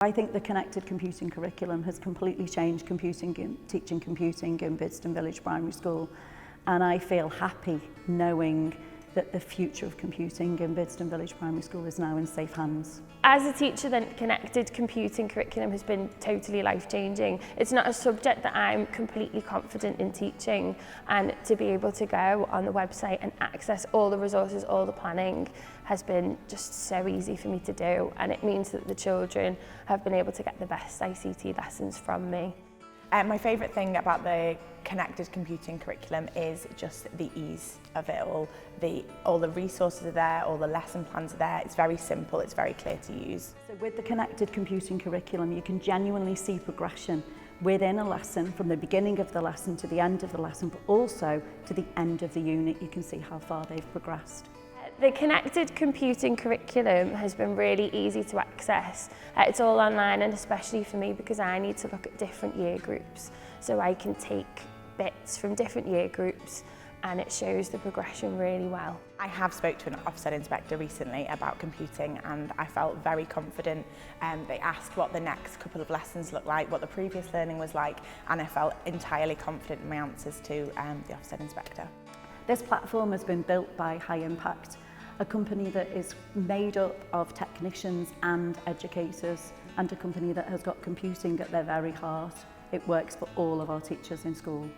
I think the connected computing curriculum has completely changed teaching computing in Bidston Village Primary School, and I feel happy knowing that the future of computing in Bidston Village Primary School is now in safe hands. As a teacher, the connected computing curriculum has been totally life-changing. It's not a subject that I'm completely confident in teaching, and to be able to go on the website and access all the resources, all the planning, has been just so easy for me to do, and it means that the children have been able to get the best ICT lessons from me. My favourite thing about the connected computing curriculum is just the ease of it all. All the resources are there, all the lesson plans are there. It's very simple, it's very clear to use. So with the connected computing curriculum, you can genuinely see progression within a lesson, from the beginning of the lesson to the end of the lesson, but also to the end of the unit. You can see how far they've progressed. The connected computing curriculum has been really easy to access. It's all online, and especially for me because I need to look at different year groups, so I can take bits from different year groups and it shows the progression really well. I have spoke to an Ofsted inspector recently about computing, and I felt very confident. They asked what the next couple of lessons looked like, what the previous learning was like, and I felt entirely confident in my answers to the Ofsted inspector. This platform has been built by High Impact, a company that is made up of technicians and educators, and a company that has got computing at their very heart. It works for all of our teachers in school.